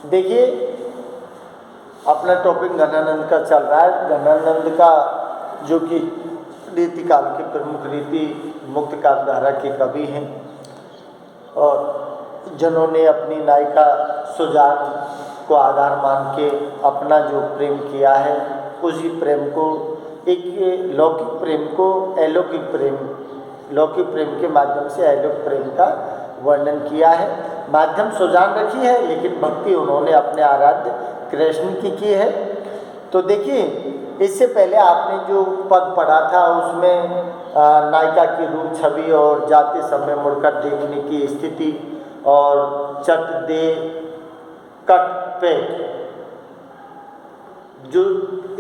देखिए, अपना टॉपिक घनानंद का चल रहा है। घनानंद का जो कि रीतिकाल के प्रमुख रीति मुक्त काव्यधारा के कवि हैं और जिन्होंने अपनी नायिका सुजान को आधार मान के अपना जो प्रेम किया है, उसी प्रेम को एक लौकिक प्रेम को अलौकिक प्रेम, लौकिक प्रेम के माध्यम से अलौकिक प्रेम का वर्णन किया है। माध्यम सुजान रखी है, लेकिन भक्ति उन्होंने अपने आराध्य कृष्ण की है। तो देखिए, इससे पहले आपने जो पद पढ़ा था उसमें नायिका की रूप छवि और जाते समय मुड़कर देखने की स्थिति और चट दे कट पे जो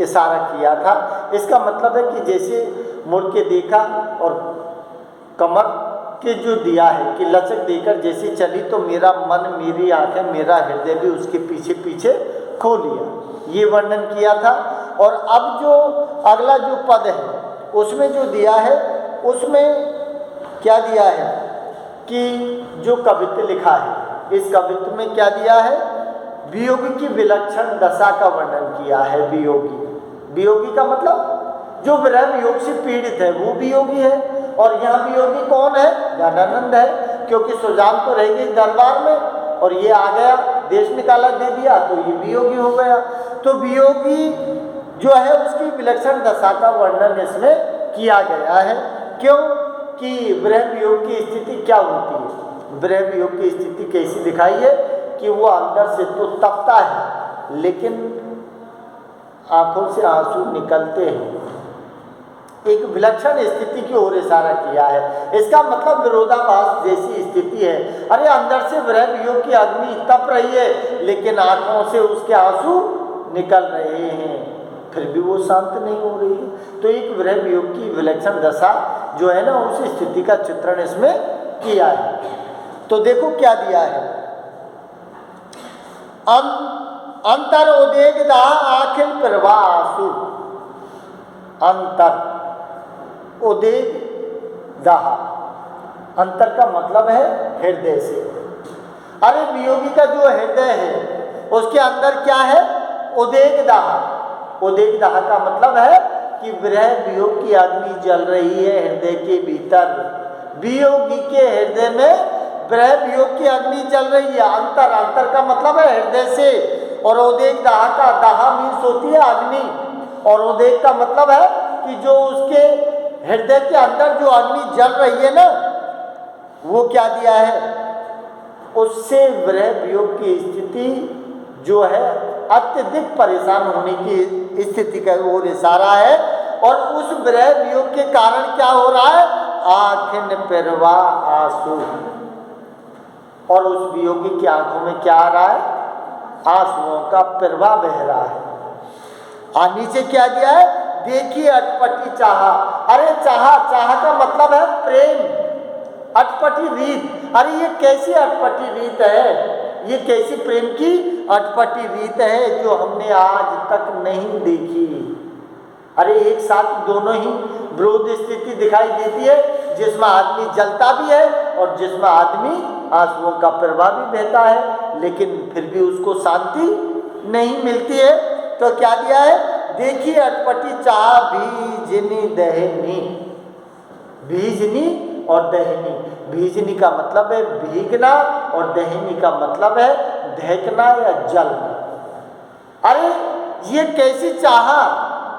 इशारा किया था, इसका मतलब है कि जैसे मुड़ के देखा और कमर के जो दिया है कि लचक देकर जैसे चली, तो मेरा मन, मेरी आंखें, मेरा हृदय भी उसके पीछे पीछे खो लिया, ये वर्णन किया था। और अब जो अगला जो पद है उसमें जो दिया है, उसमें क्या दिया है कि जो कवित्व लिखा है, इस कवित्व में क्या दिया है, वियोगी की विलक्षण दशा का वर्णन किया है। वियोगी, वियोगी का मतलब जो विरह वियोग से पीड़ित है वो वियोगी है। और यहाँ वियोगी कौन है? घनानंद है, क्योंकि सुजान तो रह गई दरबार में और ये आ गया, देश निकाला दे दिया, तो ये वियोगी हो गया। तो वियोगी जो है उसकी विलक्षण दशा का वर्णन इसमें किया गया है। क्यों? कि विरह वियोग की स्थिति क्या होती है, विरह वियोग की स्थिति कैसी दिखाई है कि वो अंदर से तो तपता है, लेकिन आंखों से आंसू निकलते हैं। एक विलक्षण स्थिति की ओर इशारा किया है। इसका मतलब विरोधाभास जैसी स्थिति है। अरे अंदर से विरह वियोग की अग्नि तप रही है, लेकिन आंखों से उसके आंसू निकल रहे हैं, फिर भी वो शांत नहीं हो रही है। तो एक विरह वियोग की विलक्षण दशा जो है ना, उस स्थिति का चित्रण इसमें किया है। तो देखो क्या दिया है, अंतर उदेग दाह आखिल प्रवाह आंसू। अंतर उदेग दाह, अंतर का मतलब है हृदय से। अरे वियोगी का जो हृदय है उसके अंदर क्या है? उदेग दाह। उदेग दाह का मतलब है कि विरह वियोग की अग्नि जल रही है हृदय के भीतर। वियोगी के हृदय में विरह वियोग की अग्नि जल रही है। अंतर, अंतर का मतलब है हृदय से। और उदेग दाह का, दाह मीन्स होती है अग्नि, और उदेग का मतलब है कि जो उसके हृदय के अंदर जो अग्नि जल रही है ना, वो क्या दिया है, उससे विरह वियोग की स्थिति जो है अत्यधिक परेशान होने की स्थिति का ओर इशारा है। और उस विरह वियोग के कारण क्या हो रहा है? आखिन प्रवाह आंसू। और उस वियोगी की आंखों में क्या आ रहा है? आंसुओं का प्रवाह बह रहा है। और नीचे क्या दिया है? देखिए अटपटी चाहा। अरे चाहा, चाहा का मतलब है प्रेम, अटपटी रीत। अरे ये कैसी अटपटी रीत है, ये कैसी प्रेम की अटपटी रीत है जो हमने आज तक नहीं देखी। अरे एक साथ दोनों ही विरोध स्थिति दिखाई देती है, जिसमें आदमी जलता भी है और जिसमें आदमी आंसुओं का प्रवाह भी बहता है, लेकिन फिर भी उसको शांति नहीं मिलती है। तो क्या दिया है? देखिए अटपटी चाह भीजनी दहनी। भीजनी और दहनी, भीजनी का मतलब है भीगना और दहनी का मतलब है दहकना या जलना। अरे ये कैसी चाह,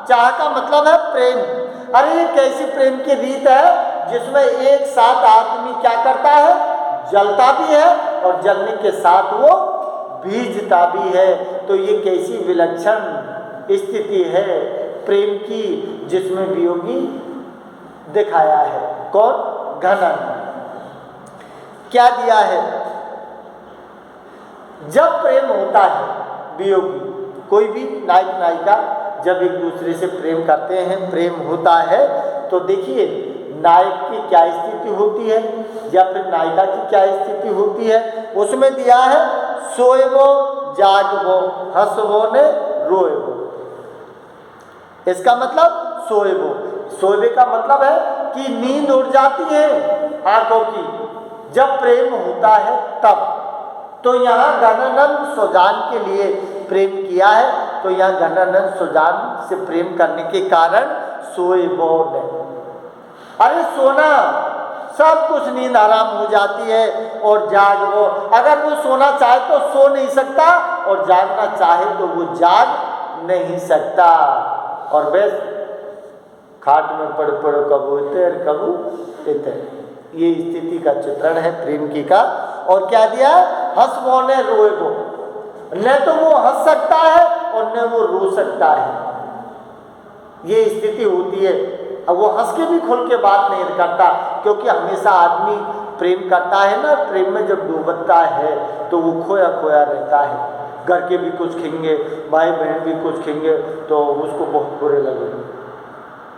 चाह का मतलब है प्रेम। अरे ये कैसी प्रेम की रीत है जिसमें एक साथ आदमी क्या करता है? जलता भी है और जलने के साथ वो भीजता भी है। तो ये कैसी विलक्षण स्थिति है प्रेम की, जिसमें वियोगी दिखाया है। कौन? घनानंद। क्या दिया है? जब प्रेम होता है वियोगी, कोई भी नायक नायिका जब एक दूसरे से प्रेम करते हैं, प्रेम होता है, तो देखिए नायक की क्या स्थिति होती है या फिर नायिका की क्या स्थिति होती है। उसमें दिया है सोएबो जागबो हंसबो ने रोएबो। इसका मतलब सोएबो, सोएबे का मतलब है कि नींद उड़ जाती है आंखों की जब प्रेम होता है तब। तो यहाँ घनानंद सुजान के लिए प्रेम किया है, तो यहाँ घनानंद सुजान से प्रेम करने के कारण सोए वो ने। अरे सोना सब कुछ, नींद आराम हो जाती है और जाग वो, अगर वो सोना चाहे तो सो नहीं सकता और जागना चाहे तो वो जाग नहीं सकता। और बस खाट में पड़ पड़ कबू इतर कबू इतर, ये स्थिति का चित्रण है प्रेम की का। और क्या दिया, हंस वो ने रोए वो, न तो वो हंस सकता है और न वो रो सकता है, ये स्थिति होती है। अब वो हंस के भी खुल के बात नहीं करता, क्योंकि हमेशा आदमी प्रेम करता है ना, प्रेम में जब डूबता है तो वो खोया खोया रहता है। घर के भी कुछ खिंगे, भाई बहन भी कुछ खिंगे तो उसको बहुत बुरे लगेंगे,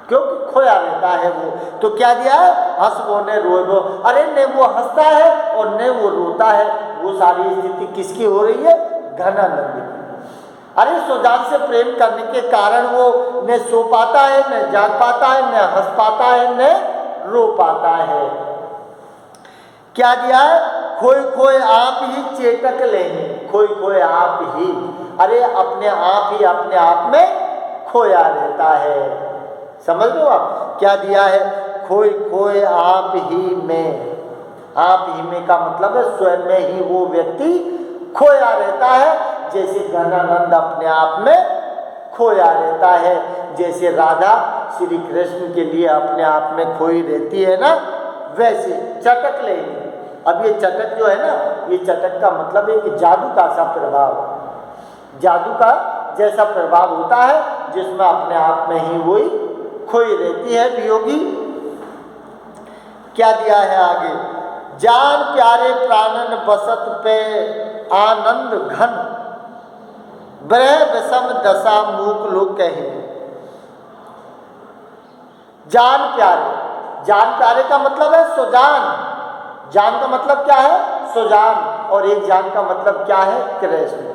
क्योंकि खोया रहता है वो। तो क्या दिया है, हंस वो ने रोए वो। अरे ने वो हंसता है और ने वो रोता है, वो सारी स्थिति किसकी हो रही है, घनानंद की। अरे सुजान से प्रेम करने के कारण वो न सो पाता है, न जाग पाता है, न हंस पाता है, न रो पाता है। क्या दिया है, खोए खोए आप ही चेतक लेंगे, खोए खोए आप ही, अरे अपने आप में खोया रहता है। समझ लो आप, क्या दिया है, खोए खोए आप ही में, आप ही में का मतलब है स्वयं में ही वो व्यक्ति खोया रहता है, जैसे घनानंद अपने आप में खोया रहता है। जैसे राधा श्री कृष्ण के लिए अपने आप में खोई रहती है ना, वैसे चटक लेंगे। अब ये चटक जो है ना, ये चटक का मतलब है कि जादू का सा प्रभाव, जादू का जैसा प्रभाव होता है, जिसमें अपने आप में ही वही खोई रहती है वियोगी। क्या दिया है आगे, जान प्यारे प्राणन बसत पे आनंद घन, ब्रह विषम दशा मूक लोग कहे। जान प्यारे, जान प्यारे का मतलब है सुजान, जान का मतलब क्या है, सुजान, और एक जान का मतलब क्या है, कृष्ण।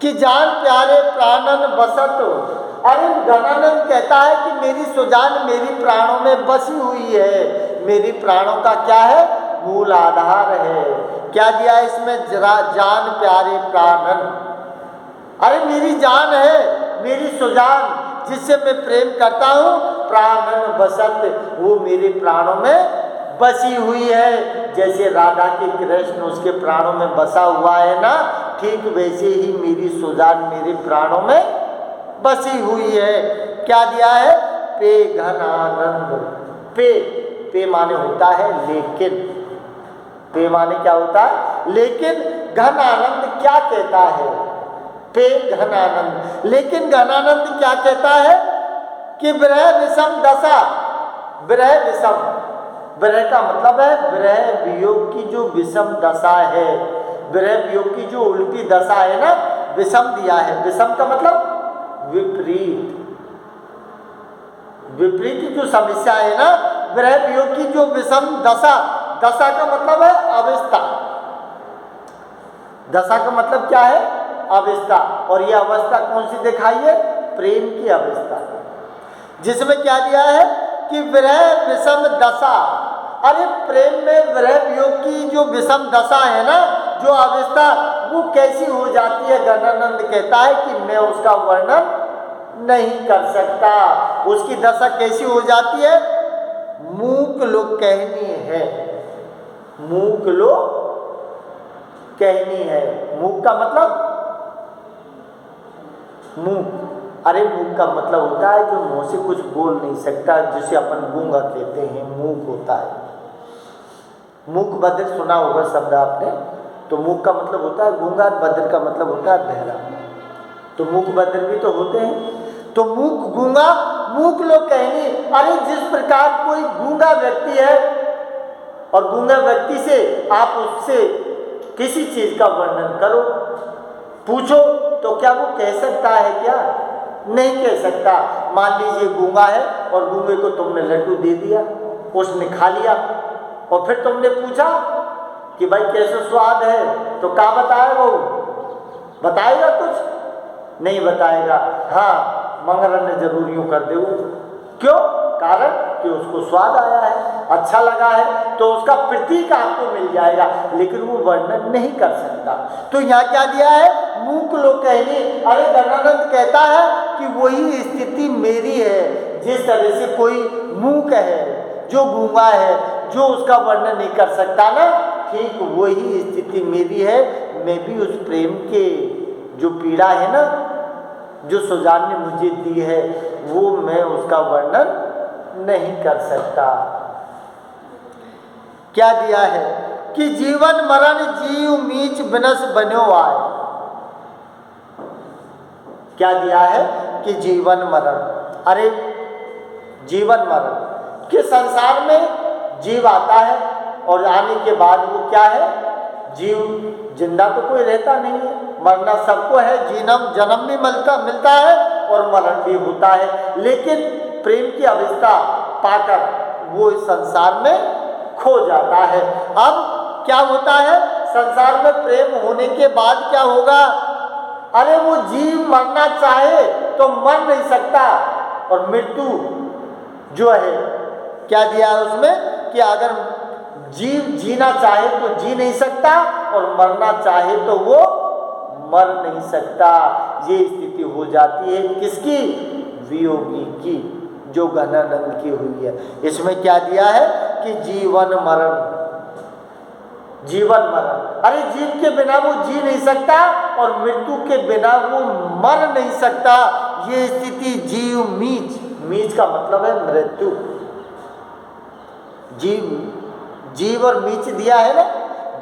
कि जान प्यारे प्राणन बसत, अरे घनानंद कहता है कि मेरी सुजान मेरी प्राणों में बसी हुई है, मेरी प्राणों का क्या है, मूल आधार है। क्या दिया इसमें, जरा जान प्यारे प्राणन, अरे मेरी जान है, मेरी सुजान जिससे मैं प्रेम करता हूँ, प्राणन बसत, वो मेरे प्राणों में बसी हुई है। जैसे राधा के कृष्ण उसके प्राणों में बसा हुआ है ना, ठीक वैसे ही मेरी सुजान मेरे प्राणों में बसी हुई है। क्या दिया है, पे घन आनंद, पे, पे माने होता है लेकिन, पे माने क्या होता है, लेकिन घन आनंद क्या कहता है, पे घन आनंद, लेकिन घनानंद क्या कहता है कि विरह विषम दशा, विरह विषम, विरह का मतलब है विरह वियोग की जो विषम दशा है, विरह वियोग की जो उल्टी दशा है ना, विषम दिया है। विषम का मतलब विपरीत, विपरीत की जो समस्या है ना, विरह वियोग की जो विषम दशा, दशा का मतलब है अवस्था, दशा का मतलब क्या है, अवस्था। और ये अवस्था कौन सी दिखाई है, प्रेम की अवस्था, जिसमें क्या दिया है कि विरह विषम दशा। अरे प्रेम में विरह वियोग की जो विषम दशा है ना, जो अवस्था, वो कैसी हो जाती है, घनानंद कहता है कि मैं उसका वर्णन नहीं कर सकता। उसकी दशा कैसी हो जाती है, मूक लोग कहनी है, मूक लोग कहनी है। मूक का मतलब, मूक, अरे मूक का मतलब होता है जो मुंह से कुछ बोल नहीं सकता, जिसे अपन गूंगा कहते हैं, मूक होता है। मूक बधिर सुना होगा शब्द आपने, तो मूक का मतलब होता है गूंगा, बधिर का मतलब होता है बहरा। तो मूक बधिर भी तो होते हैं, तो मूक गूंगा, मूक लोग कहनी। अरे जिस प्रकार कोई गूंगा व्यक्ति है और गूंगा व्यक्ति से आप उससे किसी चीज का वर्णन करो, पूछो, तो क्या वो कह सकता है, क्या नहीं कह सकता। मान लीजिए गूंगा है और गूंगे को तुमने लड्डू दे दिया, उसने खा लिया, और फिर तुमने पूछा कि भाई कैसे स्वाद है, तो क्या बताएगा वो, बताएगा कुछ नहीं बताएगा। हाँ मंगरन ने जरूर यूं कर दे, क्यों, कारण कि उसको स्वाद आया है, अच्छा लगा है, तो उसका प्रतीक आपको मिल जाएगा, लेकिन वो वर्णन नहीं कर सकता। तो यहाँ क्या दिया है, मूक लोक कहनी। अरे गणानंद कहता है कि वही स्थिति मेरी है, जिस तरह से कोई मूक है, जो गूंगा है, जो उसका वर्णन नहीं कर सकता ना, ठीक वही स्थिति मेरी है। मैं भी उस प्रेम के जो पीड़ा है ना, जो सुजान ने मुझे दी है, वो मैं उसका वर्णन नहीं कर सकता। क्या दिया है कि जीवन मरण जीव मीच बिनस बन्यो आए। क्या दिया है कि जीवन मरण, अरे जीवन मरण कि संसार में जीव आता है और आने के बाद वो क्या है, जीव जिंदा तो कोई रहता नहीं है, मरना सबको है, जन्म भी मिलता है और मरण भी होता है, लेकिन प्रेम की अवस्था पाकर वो इस संसार में खो जाता है। अब क्या होता है, संसार में प्रेम होने के बाद क्या होगा, अरे वो जीव मरना चाहे तो मर नहीं सकता, और मृत्यु जो है क्या दिया है उसमें कि अगर जीव जीना चाहे तो जी नहीं सकता और मरना चाहे तो वो मर नहीं सकता। ये स्थिति हो जाती है किसकी, वियोगी की, जो गणानंद की हुई है। इसमें क्या दिया है कि जीवन मरण, जीवन मरण, अरे जीव के बिना वो जी नहीं सकता और मृत्यु के बिना वो मर नहीं सकता। ये स्थिति जीव मीच, मीच का मतलब है मृत्यु, जीव और मीच दिया है ना,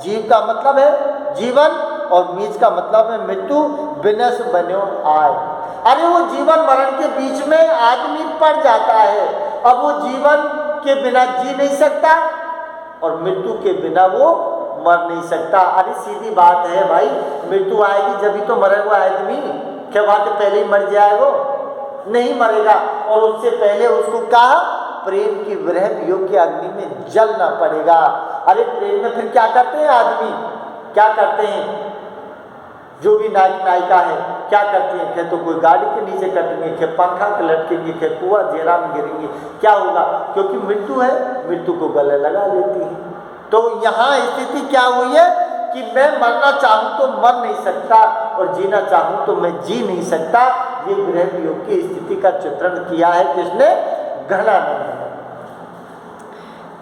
जीव का मतलब है जीवन और मीच का मतलब है मृत्यु, बिनस बन्यो आए। अरे वो जीवन मरण के बीच में आदमी पड़ जाता है, अब वो जीवन के बिना जी नहीं सकता और मृत्यु के बिना वो मर नहीं सकता। अरे सीधी बात है भाई, मृत्यु आएगी जब ही तो मरेगा आदमी, क्या बात है पहले ही मर जाएगा, नहीं मरेगा। और उससे पहले उसको कहा प्रेम की विरह वियोग की अग्नि में जलना पड़ेगा। अरे प्रेम में फिर क्या करते हैं आदमी, क्या करते हैं, जो भी नायक नायिका है क्या करती हैं, क्या तो कोई गाड़ी के नीचे कटेंगे, क्या पंखा के लटकेंगे, क्या कुआं जेरा में गिरेंगे, क्या होगा, क्योंकि मृत्यु है, मृत्यु को गले लगा लेती है। तो यहाँ स्थिति क्या हुई है कि मैं मरना चाहूँ तो मर नहीं सकता और जीना चाहूँ तो मैं जी नहीं सकता। ये विरह वियोग की स्थिति का चित्रण किया है किसने, गणानंद ने।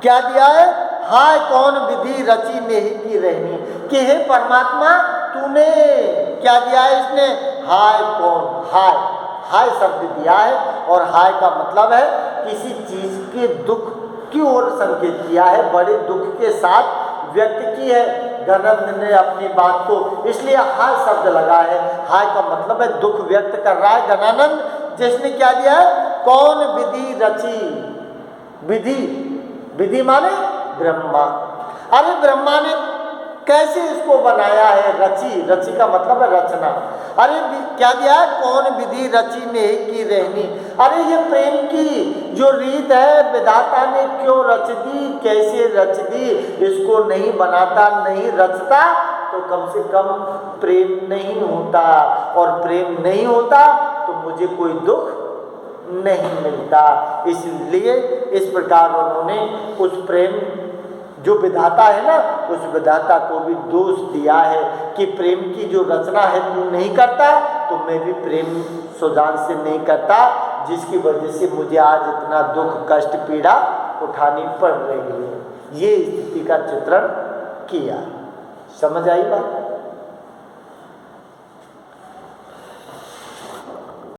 क्या दिया है, हाय कौन विधि रची नेहि की रहनी, कि हे परमात्मा तूने क्या दिया है इसने, हाय कौन, हाय, हाय शब्द दिया है और हाय का मतलब है किसी चीज के दुख की ओर संकेत किया है, बड़े दुख के साथ व्यक्त की है गणानंद ने अपनी बात को, इसलिए हाय शब्द लगा है। हाय का मतलब है दुख व्यक्त कर रहा है गणानंद, जिसने क्या दिया है, कौन विधि रची, विधि, विधि माने ब्रह्मा। अरे ब्रह्मा ने कैसे इसको बनाया है, रची, रची का मतलब है रचना। अरे क्या दिया है, कौन विधि रची नेहि की रहनी। अरे ये प्रेम की जो रीत है विधाता ने क्यों रच दी, कैसे रच दी, इसको नहीं बनाता नहीं रचता तो कम से कम प्रेम नहीं होता, और प्रेम नहीं होता तो मुझे कोई दुख नहीं मिलता। इसलिए इस प्रकार उन्होंने उस प्रेम जो विधाता है ना, उस विधाता को भी दोष दिया है कि प्रेम की जो रचना है तू नहीं करता तो मैं भी प्रेम सुजान से नहीं करता, जिसकी वजह से मुझे आज इतना दुख कष्ट पीड़ा उठानी पड़ रही है। ये स्थिति का चित्रण किया। समझ आई बात।